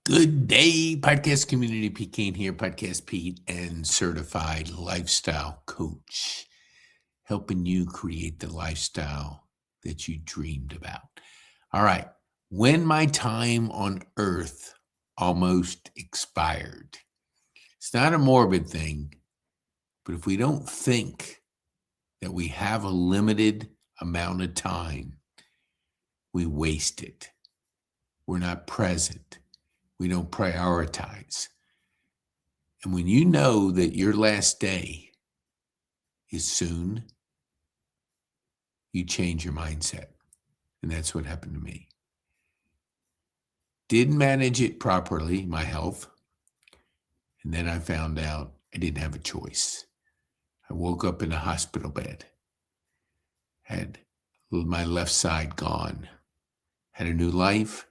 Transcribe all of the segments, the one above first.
Good day, podcast community. Pete Kane here, Podcast Pete, and certified lifestyle coach, helping you create the lifestyle that you dreamed about. All right. When my time on earth almost expired, it's not a morbid thing, but if we don't think that we have a limited amount of time, we waste it. We're not present. We don't prioritize. And when you know that your last day is soon, you change your mindset. And that's what happened to me. Didn't manage it properly, my health. And then I found out I didn't have a choice. I woke up in a hospital bed, had my left side gone, had a new life,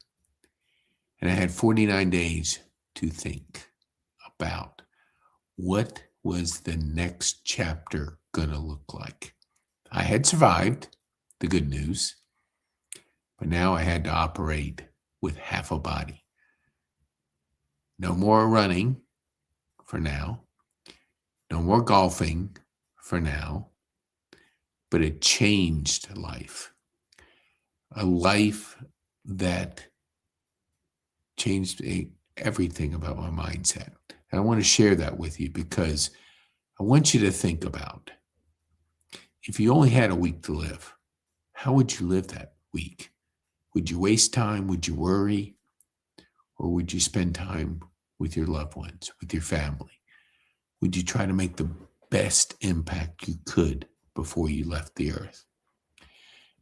and I had 49 days to think about what was the next chapter going to look like. I had survived, the good news, but now I had to operate with half a body. No more running for now. No more golfing for now. But it changed life. A life that changed everything about my mindset. And I want to share that with you because I want you to think about, if you only had a week to live, how would you live that week? Would you waste time? Would you worry? Or would you spend time with your loved ones, with your family? Would you try to make the best impact you could before you left the earth?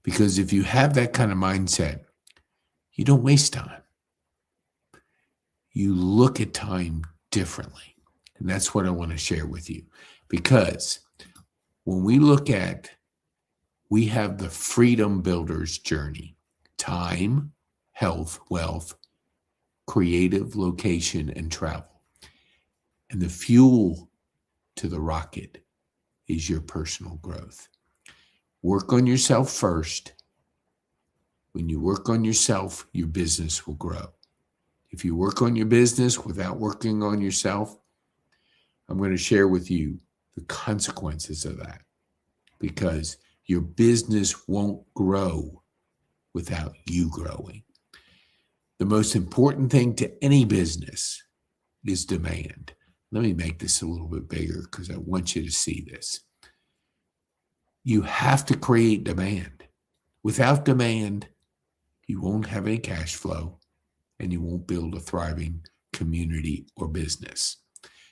Because if you have that kind of mindset, you don't waste time. You look at time differently. And that's what I want to share with you. Because when we look at, we have the freedom builder's journey: time, health, wealth, creative, location, and travel. And the fuel to the rocket is your personal growth. Work on yourself first. When you work on yourself, your business will grow. If you work on your business without working on yourself, I'm going to share with you the consequences of that, because your business won't grow without you growing. The most important thing to any business is demand. Let me make this a little bit bigger because I want you to see this. You have to create demand. Without demand, you won't have any cash flow, and you won't build a thriving community or business.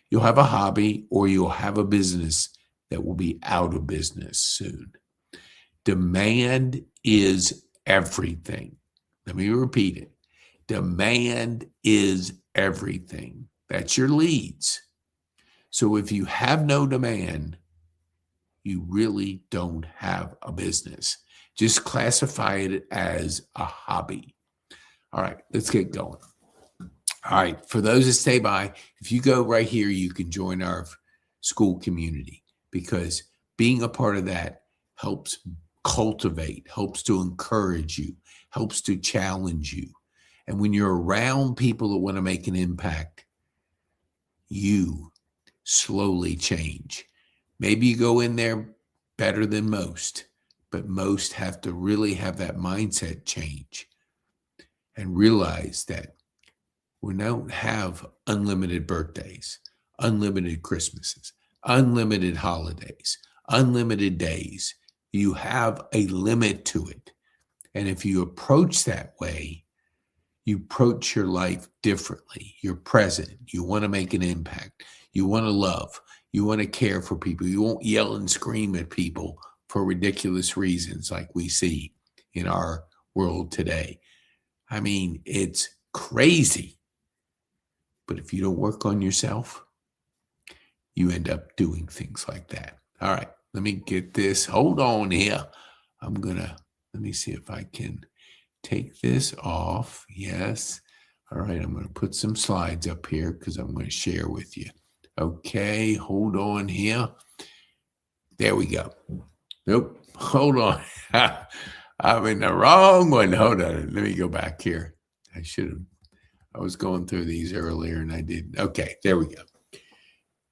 You'll have a hobby, or you'll have a business that will be out of business soon. Demand is everything. Let me repeat it. Demand is everything. That's your leads. So if you have no demand, you really don't have a business. Just classify it as a hobby. All right, let's get going. All right, for those that stay by, if you go right here, you can join our school community, because being a part of that helps cultivate, helps to encourage you, helps to challenge you. And when you're around people that want to make an impact, you slowly change. Maybe you go in there better than most, but most have to really have that mindset change and realize that we don't have unlimited birthdays, unlimited Christmases, unlimited holidays, unlimited days. You have a limit to it. And if you approach that way, you approach your life differently. You're present. You want to make an impact. You want to love. You want to care for people. You won't yell and scream at people for ridiculous reasons like we see in our world today. I mean, it's crazy. But if you don't work on yourself, you end up doing things like that. All right, let me get this. Hold on here. Let me see if I can take this off. Yes. All right, I'm going to put some slides up here because I'm going to share with you. Okay, hold on here. There we go. Nope, hold on. I'm in the wrong one. Hold on. Let me go back here. I was going through these earlier and I didn't. Okay, there we go.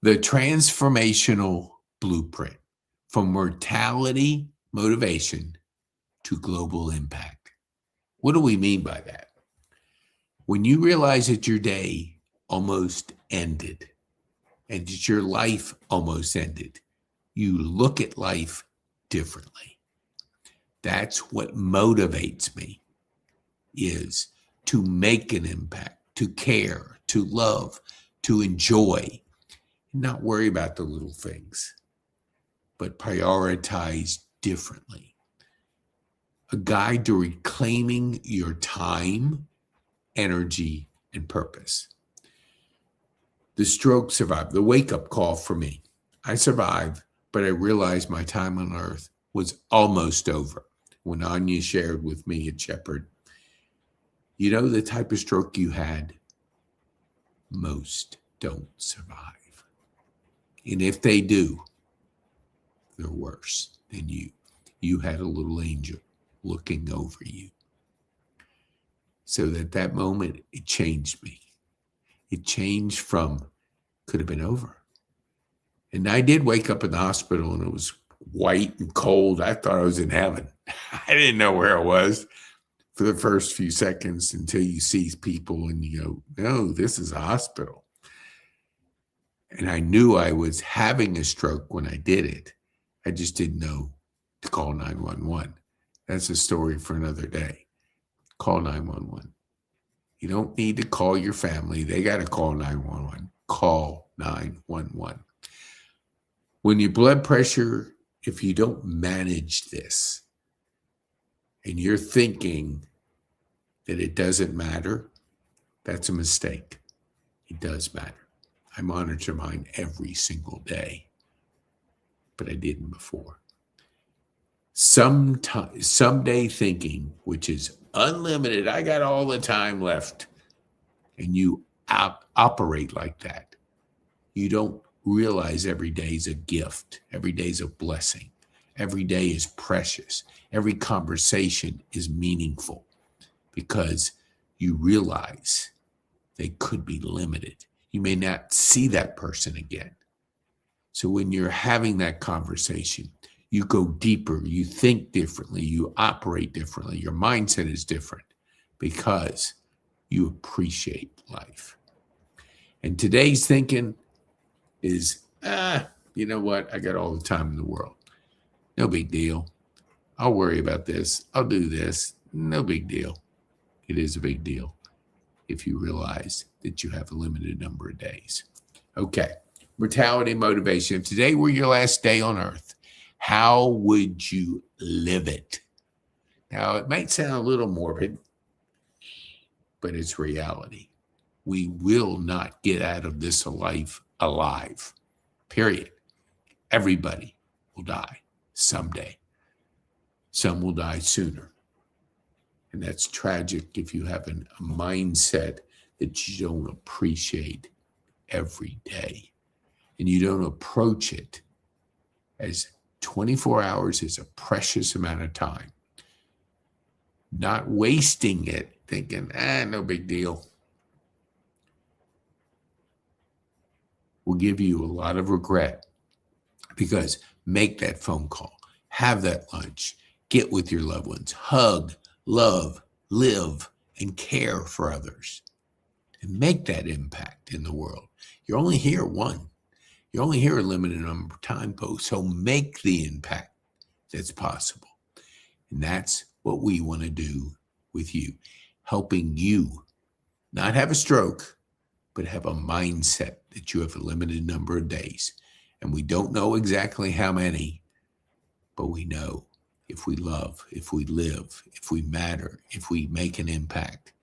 The transformational blueprint from mortality motivation to global impact. What do we mean by that? When you realize that your day almost ended and that your life almost ended, you look at life differently. That's what motivates me, is to make an impact, to care, to love, to enjoy, not worry about the little things, but prioritize differently. A guide to reclaiming your time, energy, and purpose. The stroke survived, the wake-up call for me. I survived, but I realized my time on earth was almost over. When Anya shared with me at Shepherd, you know the type of stroke you had? Most don't survive. And if they do, they're worse than you. You had a little angel looking over you. So that moment, it changed me. It changed from could have been over. And I did wake up in the hospital and it was white and cold. I thought I was in heaven. I didn't know where I was for the first few seconds until you see people and you go, no, this is a hospital. And I knew I was having a stroke when I did it. I just didn't know to call 911. That's a story for another day. Call 911. You don't need to call your family. They got to call 911. Call 911. When your blood pressure, if you don't manage this and you're thinking that it doesn't matter, that's a mistake. It does matter. I monitor mine every single day, but I didn't before. Someday thinking, which is unlimited, I got all the time left, and you operate like that. You don't realize every day is a gift. Every day is a blessing. Every day is precious. Every conversation is meaningful because you realize they could be limited. You may not see that person again. So when you're having that conversation, you go deeper, you think differently, you operate differently, your mindset is different because you appreciate life. And today's thinking is, you know what? I got all the time in the world. No big deal. I'll worry about this. I'll do this. No big deal. It is a big deal if you realize that you have a limited number of days. Okay. Mortality motivation. If today were your last day on earth, how would you live it? Now, it might sound a little morbid, but it's reality. We will not get out of this life alive, period. Everybody will die someday. Some will die sooner. And that's tragic if you have a mindset that you don't appreciate every day. And you don't approach it as 24 hours is a precious amount of time. Not wasting it thinking, no big deal. Will give you a lot of regret because make that phone call, have that lunch, get with your loved ones, hug, love, live, and care for others, and make that impact in the world. You're only here one. You're only here a limited number of time, so make the impact that's possible. And that's what we want to do with you, helping you not have a stroke, but have a mindset that you have a limited number of days. And we don't know exactly how many, but we know if we love, if we live, if we matter, if we make an impact,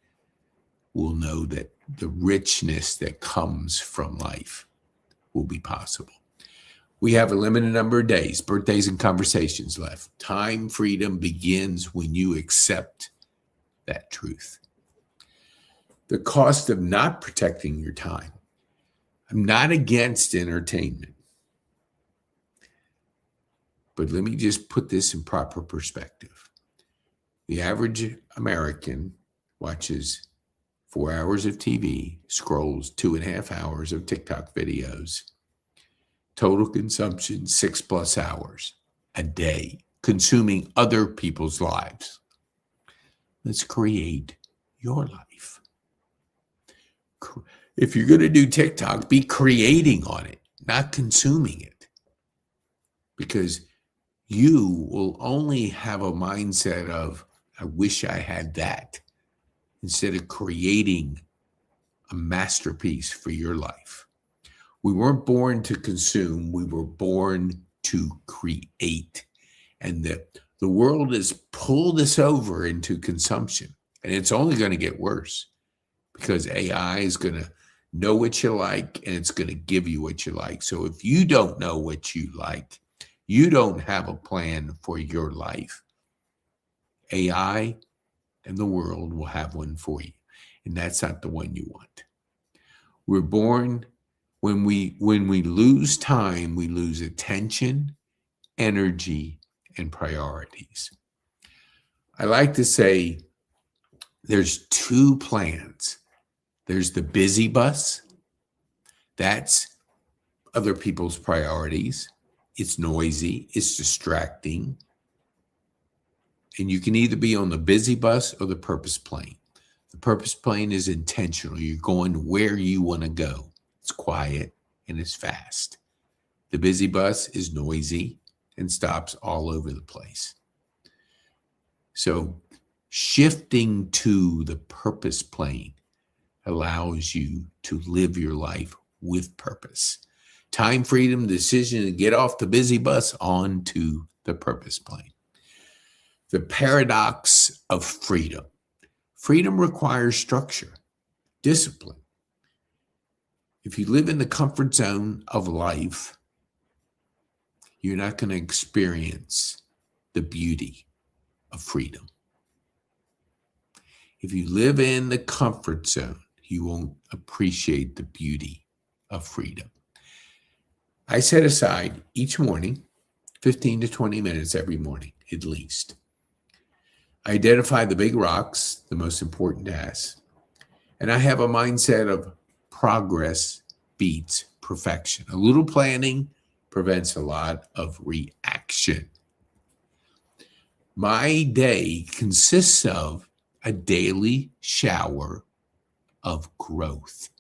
we'll know that the richness that comes from life will be possible. We have a limited number of days, birthdays, and conversations left. Time freedom begins when you accept that truth. The cost of not protecting your time. I'm not against entertainment. But let me just put this in proper perspective. The average American watches 4 hours of TV, scrolls 2.5 hours of TikTok videos, total consumption 6+ hours a day, consuming other people's lives. Let's create your life. If you're going to do TikTok, be creating on it, not consuming it. Because you will only have a mindset of, I wish I had that, instead of creating a masterpiece for your life. We weren't born to consume, we were born to create. And the world has pulled us over into consumption. And it's only going to get worse because AI is going to know what you like and it's going to give you what you like. So if you don't know what you like, you don't have a plan for your life. AI and the world will have one for you. And that's not the one you want. We're born, when we lose time, we lose attention, energy, and priorities. I like to say there's 2 plans. There's the busy bus. That's other people's priorities. It's noisy, it's distracting. And you can either be on the busy bus or the purpose plane. The purpose plane is intentional. You're going where you want to go. It's quiet and it's fast. The busy bus is noisy and stops all over the place. So shifting to the purpose plane allows you to live your life with purpose. Time, freedom, decision to get off the busy bus onto the purpose plane. The paradox of freedom. Freedom requires structure, discipline. If you live in the comfort zone of life, you're not going to experience the beauty of freedom. If you live in the comfort zone, you won't appreciate the beauty of freedom. I set aside each morning 15 to 20 minutes every morning, at least. I identify the big rocks, the most important tasks, and I have a mindset of progress beats perfection. A little planning prevents a lot of reaction. My day consists of a daily shower of growth.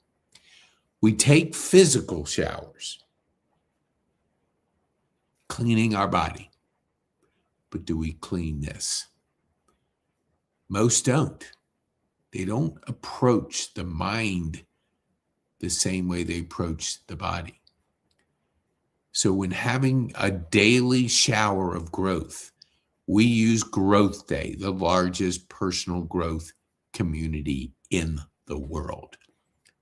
We take physical showers, cleaning our body. But do we clean this? Most don't. They don't approach the mind the same way they approach the body. So when having a daily shower of growth, we use Growth Day, the largest personal growth community in the world.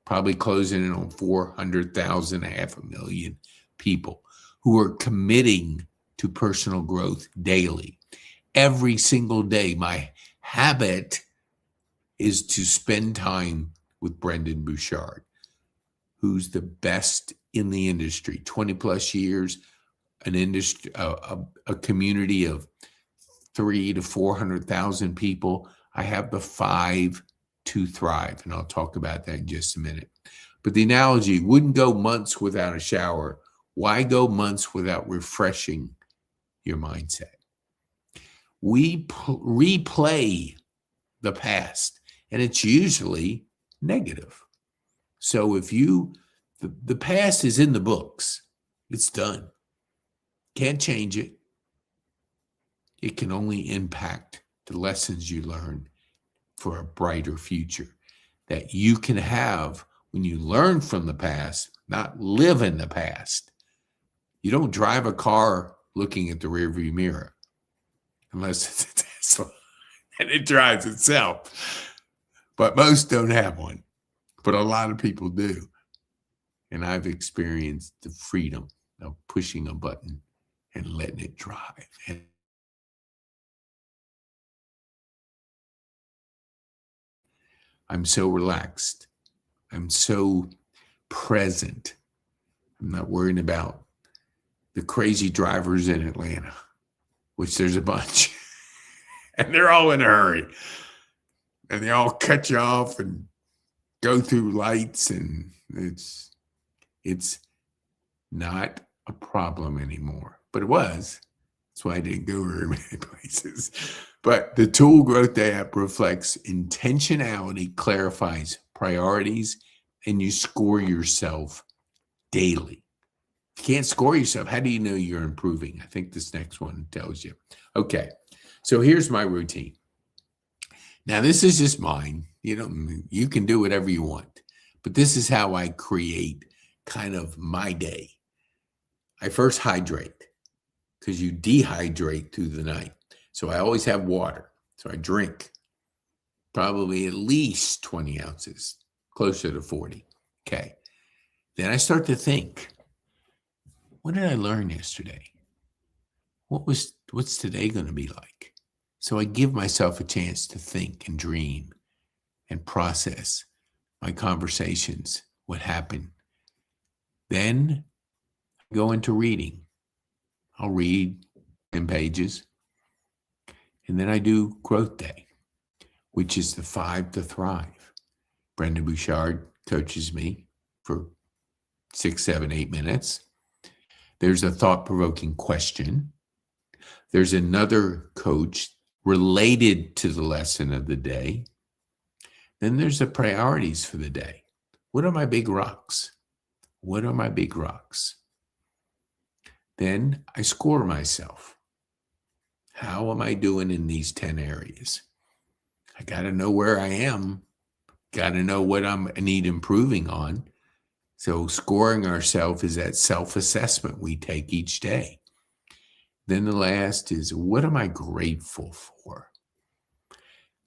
Probably closing in on 400,000, 500,000 people who are committing to personal growth daily. Every single day, my habit is to spend time with Brendan Bouchard, who's the best in the industry, 20 plus years, an industry, a community of 300,000 to 400,000 people. I have the 5 to thrive, and I'll talk about that in just a minute. But the analogy, wouldn't go months without a shower. Why go months without refreshing your mindset? We replay the past, and it's usually negative. So if the past is in the books, it's done. Can't change it. It can only impact the lessons you learn for a brighter future that you can have when you learn from the past, not live in the past. You don't drive a car looking at the rearview mirror unless it's a Tesla and it drives itself. But most don't have one, but a lot of people do. And I've experienced the freedom of pushing a button and letting it drive. And I'm so relaxed. I'm so present. I'm not worrying about the crazy drivers in Atlanta, which there's a bunch. And they're all in a hurry. And they all cut you off and go through lights, and it's not a problem anymore. But it was. That's why I didn't go very many places. But the Tool Growth app reflects intentionality, clarifies priorities, and you score yourself daily. If you can't score yourself, how do you know you're improving? I think this next one tells you. Okay, so here's my routine. Now, this is just mine. You can do whatever you want, but this is how I create kind of my day. I first hydrate, because you dehydrate through the night. So I always have water. So I drink probably at least 20 ounces, closer to 40. Okay. Then I start to think, what did I learn yesterday? What's today going to be like? So I give myself a chance to think and dream and process my conversations, what happened. Then I go into reading. I'll read 10 pages. And then I do Growth Day, which is the 5 to Thrive. Brendon Bouchard coaches me for 6, 7, 8 minutes. There's a thought-provoking question. There's another coach related to the lesson of the day. Then there's the priorities for the day. What are my big rocks? What are my big rocks? Then I score myself. How am I doing in these 10 areas? I got to know where I am. Got to know what I need improving on. So scoring ourselves is that self-assessment we take each day. Then the last is, what am I grateful for?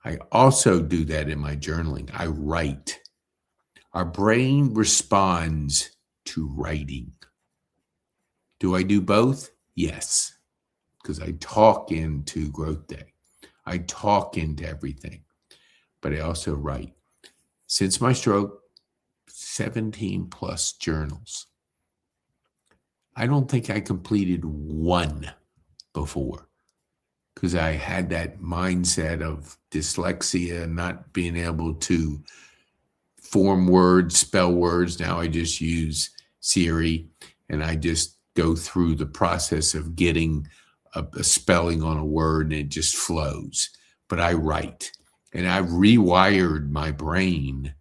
I also do that in my journaling. I write. Our brain responds to writing. Do I do both? Yes, because I talk into Growth Day. I talk into everything, but I also write. Since my stroke, 17 plus journals. I don't think I completed one before, because I had that mindset of dyslexia, not being able to form words, spell words. Now I just use Siri, and I just go through the process of getting a spelling on a word, and it just flows. But I write, and I've rewired my brain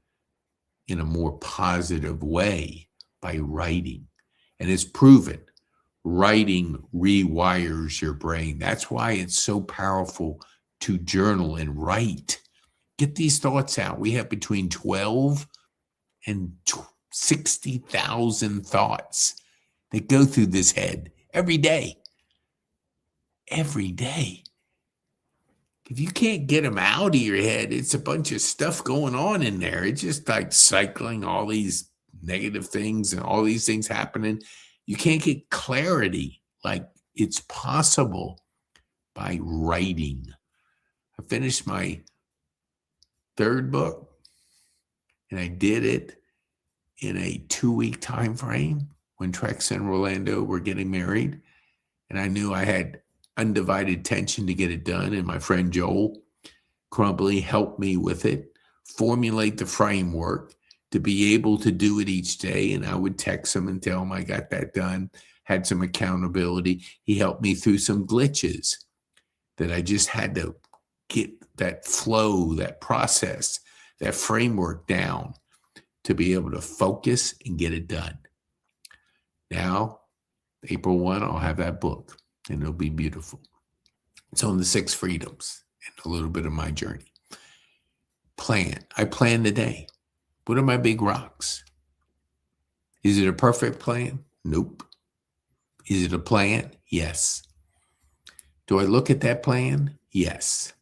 in a more positive way by writing. And it's proven. Writing rewires your brain. That's why it's so powerful to journal and write. Get these thoughts out. We have between 12 and 60,000 thoughts that go through this head every day. Every day. If you can't get them out of your head, it's a bunch of stuff going on in there. It's just like cycling all these negative things and all these things happening. You can't get clarity like it's possible by writing. I finished my 3rd book, and I did it in a 2-week time frame when Trex and Rolando were getting married. And I knew I had undivided attention to get it done. And my friend Joel Crumbly helped me with it, formulate the framework to be able to do it each day. And I would text him and tell him I got that done, had some accountability. He helped me through some glitches that I just had to get that flow, that process, that framework down to be able to focus and get it done. Now, April 1, I'll have that book, and it'll be beautiful. It's on the 6 freedoms and a little bit of my journey. Plan. I plan the day. What are my big rocks? Is it a perfect plan? Nope. Is it a plan? Yes. Do I look at that plan? Yes.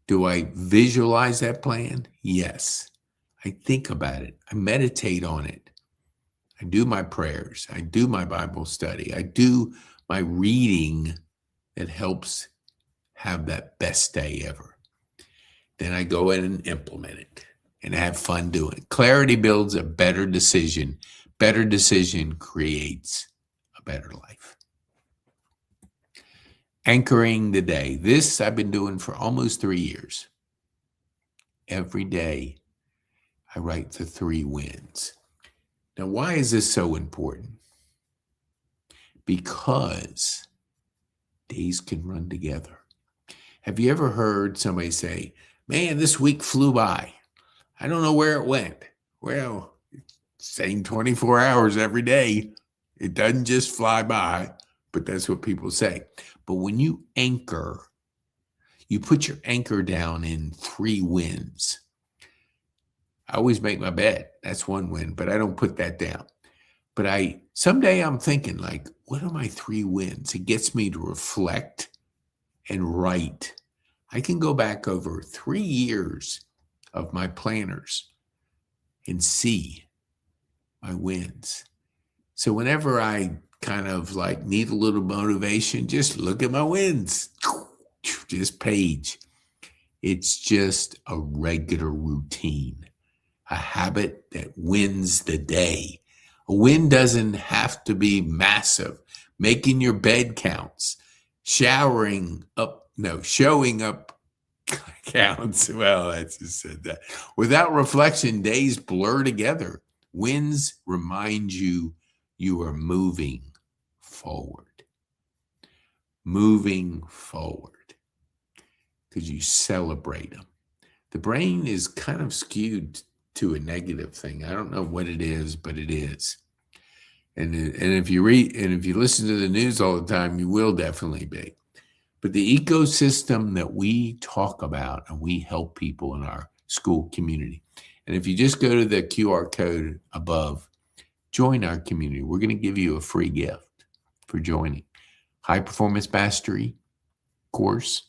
Do I visualize that plan? Yes. I think about it. I meditate on it. I do my prayers. I do my Bible study. I do my reading that helps have that best day ever. Then I go in and implement it and have fun doing it. Clarity builds a better decision. Better decision creates a better life. Anchoring the day. This I've been doing for almost 3 years. Every day I write the 3 wins. Now, why is this so important? Because days can run together. Have you ever heard somebody say, man, this week flew by. I don't know where it went. Well, same 24 hours every day. It doesn't just fly by, but that's what people say. But when you anchor, you put your anchor down in 3 wins. I always make my bed. That's 1 win, but I don't put that down. But someday I'm thinking like, what are my 3 wins? It gets me to reflect and write. I can go back over 3 years of my planners and see my wins. So whenever I kind of like need a little motivation, just look at my wins. Just page. It's just a regular routine, a habit that wins the day. A win doesn't have to be massive. Making your bed counts. Showing up counts. Well, I just said that. Without reflection, days blur together. Wins remind you are moving forward. Moving forward. Because you celebrate them. The brain is kind of skewed to a negative thing. I don't know what it is, but it is. And if you read and if you listen to the news all the time, you will definitely be. But the ecosystem that we talk about and we help people in our school community. And if you just go to the QR code above, join our community. We're going to give you a free gift for joining. High Performance Mastery course,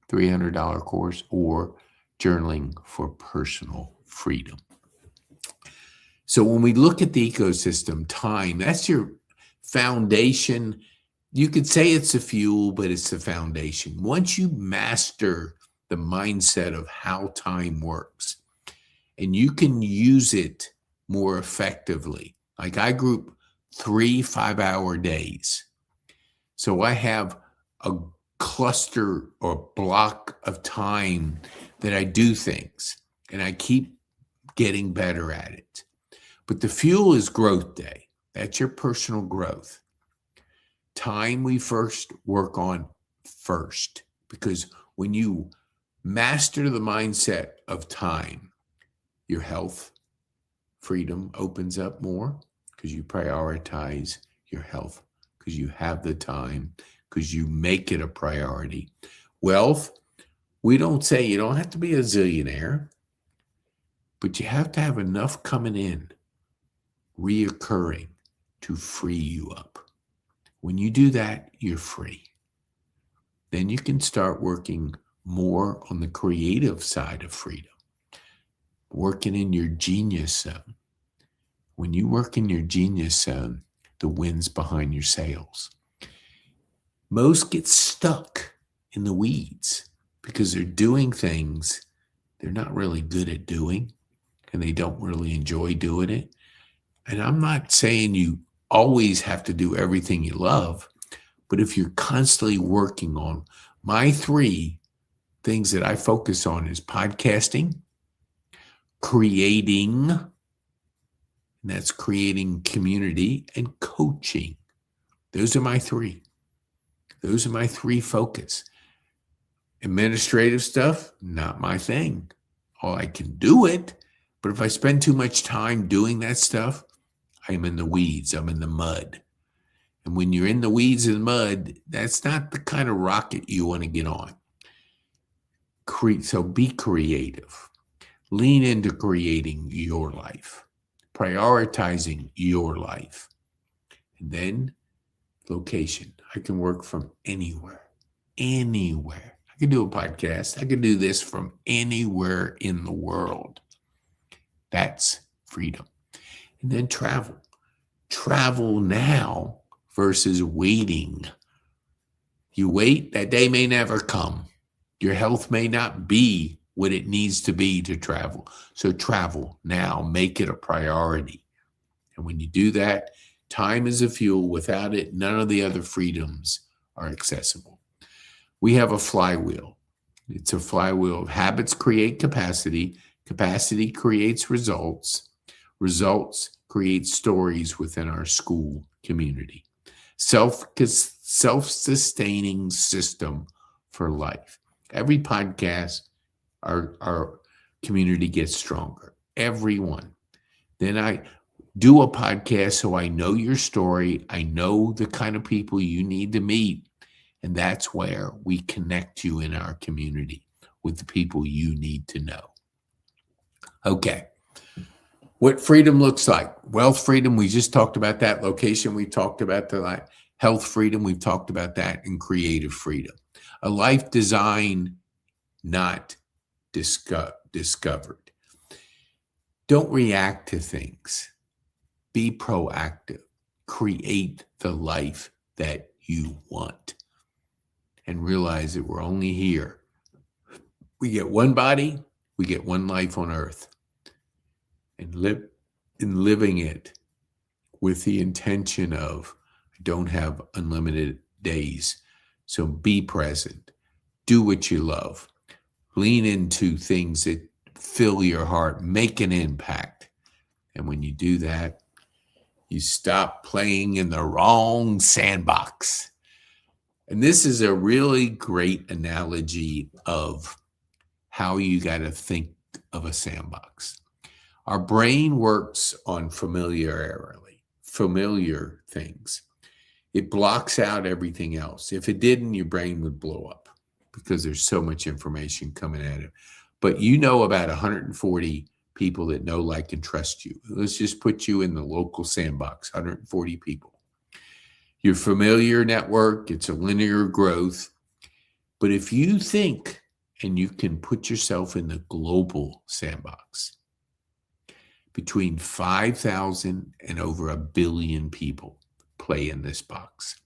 $300 course, or Journaling for Personal Freedom. So when we look at the ecosystem, time, that's your foundation. You could say it's the fuel, but it's the foundation. Once you master the mindset of how time works, and you can use it more effectively. Like I group 3 5-hour days. So I have a cluster or block of time that I do things, and I keep getting better at it. But the fuel is growth day. That's your personal growth. Time we first work on first, because when you master the mindset of time, your health, freedom opens up more because you prioritize your health, because you have the time, because you make it a priority. Wealth, we don't say you don't have to be a zillionaire, but you have to have enough coming in, reoccurring, to free you up. When you do that, you're free. Then you can start working more on the creative side of freedom, working in your genius zone. When you work in your genius zone, the wind's behind your sails. Most get stuck in the weeds because they're doing things they're not really good at doing, and they don't really enjoy doing it. And I'm not saying you always have to do everything you love, but if you're constantly working on my 3 things that I focus on is podcasting, creating, and that's creating community, and coaching. Those are my 3. Those are my 3 focus. Administrative stuff, not my thing. I can do it, but if I spend too much time doing that stuff, I'm in the weeds, I'm in the mud. And when you're in the weeds and mud, that's not the kind of rocket you want to get on. So be creative. Lean into creating your life, prioritizing your life. And then location. I can work from anywhere. I can do a podcast. I can do this from anywhere in the world. That's freedom. And then travel. Travel now versus waiting. You wait, that day may never come. Your health may not be what it needs to be to travel. So travel now, make it a priority. And when you do that, time is a fuel. Without it, none of the other freedoms are accessible. We have a flywheel. It's a flywheel of habits create capacity, Capacity creates results. Results create stories within our school community. Self-sustaining system for life. Every podcast, our community gets stronger. Everyone. Then I do a podcast so I know your story. I know the kind of people you need to meet. And that's where we connect you in our community with the people you need to know. Okay. What freedom looks like. Wealth freedom, we just talked about that. Location, we talked about the health freedom, we've talked about that. And creative freedom. A life design not discovered. Don't react to things. Be proactive. Create the life that you want. And realize that we're only here. We get one body, we get one life on earth. And living it with the intention of, I don't have unlimited days. So be present. Do what you love. Lean into things that fill your heart. Make an impact. And when you do that, you stop playing in the wrong sandbox. And this is a really great analogy of how you got to think of a sandbox. Our brain works on familiar things. It blocks out everything else. If it didn't, your brain would blow up because there's so much information coming at it. But you know about 140 people that know, like, and trust you. Let's just put you in the local sandbox, 140 people. Your familiar network, it's a linear growth. But if you think and you can put yourself in the global sandbox, between 5,000 and over 1 billion people play in this box.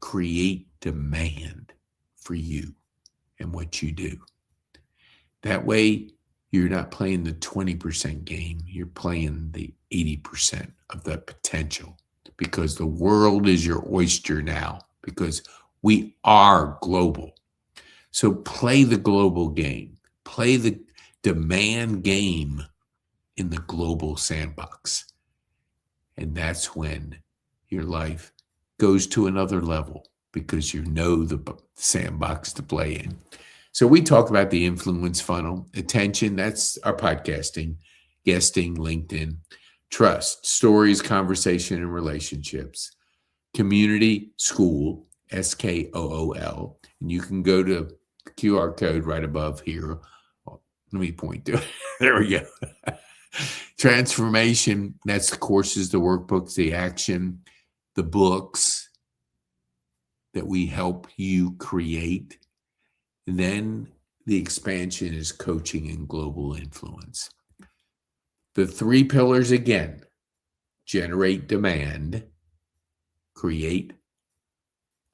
Create demand for you and what you do. That way, you're not playing the 20% game. You're playing the 80% of the potential, because the world is your oyster now, because we are global. So play the global game. Play the demand game in the global sandbox. And that's when your life goes to another level, because you know the sandbox to play in. So we talk about the influence funnel. Attention, that's our podcasting, guesting, LinkedIn. Trust, stories, conversation, and relationships. Community, school, SKOOL. And you can go to the QR code right above here. Let me point to it. There we go. Transformation, that's the courses, the workbooks, the action, the books that we help you create. And then the expansion is coaching and global influence. The 3 pillars again: generate demand, create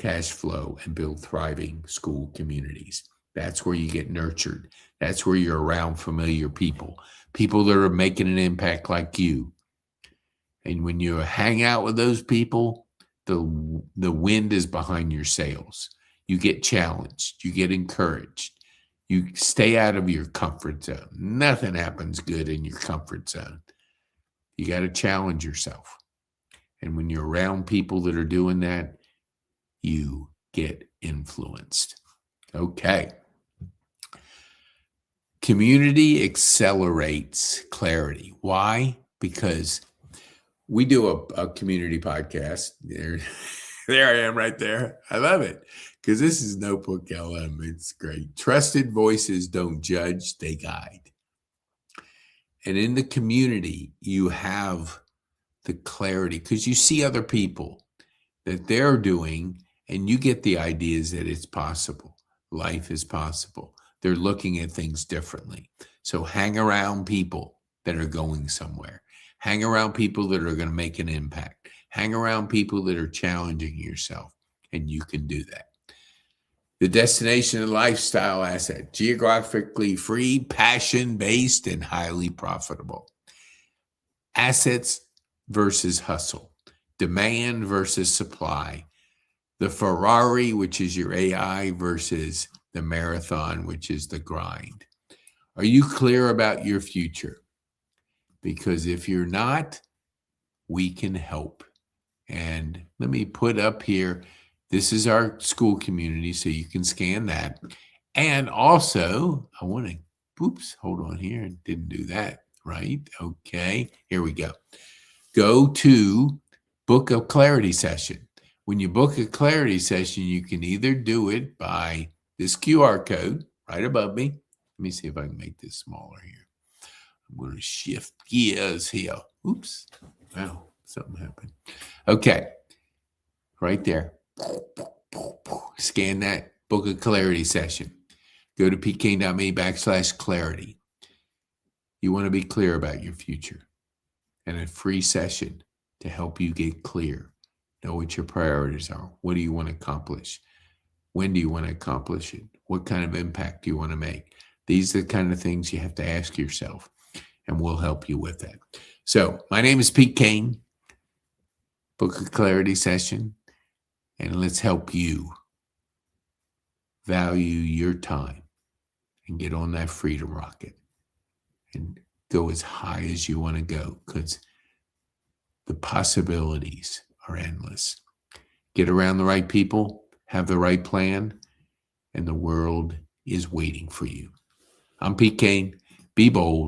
cash flow, and build thriving school communities. That's where you get nurtured. That's where you're around familiar people that are making an impact like you. And when you hang out with those people, the wind is behind your sails. You get challenged. You get encouraged. You stay out of your comfort zone. Nothing happens good in your comfort zone. You got to challenge yourself. And when you're around people that are doing that, you get influenced. Okay. Community accelerates clarity. Why? Because we do a community podcast. There I am right there. I love it, because this is Notebook LM. It's great. Trusted voices don't judge, they guide. And in the community, you have the clarity, because you see other people that they're doing, and you get the ideas that it's possible. Life is possible. They're looking at things differently. So hang around people that are going somewhere. Hang around people that are going to make an impact. Hang around people that are challenging yourself, and you can do that. The destination and lifestyle asset: geographically free, passion-based, and highly profitable. Assets versus hustle. Demand versus supply. The Ferrari, which is your AI, versus the marathon, which is the grind. Are you clear about your future? Because if you're not, we can help. And let me put up here, this is our school community, so you can scan that. And also, I want to, oops, hold on here. Didn't do that, right? Okay, here we go. Go to book a clarity session. When you book a clarity session, you can either do it by this QR code right above me. Let me see if I can make this smaller here. I'm going to shift gears here. Oops. Wow, something happened. Okay, right there. Scan that, book a clarity session. Go to pkane.me/clarity. You want to be clear about your future, and a free session to help you get clear. Know what your priorities are. What do you want to accomplish? When do you want to accomplish it? What kind of impact do you want to make? These are the kind of things you have to ask yourself, and we'll help you with that. So my name is Pete Kane. Book a clarity session, and let's help you value your time and get on that freedom rocket and go as high as you want to go, because the possibilities are endless. Get around the right people, have the right plan, and the world is waiting for you. I'm Pete Kane. Be bold.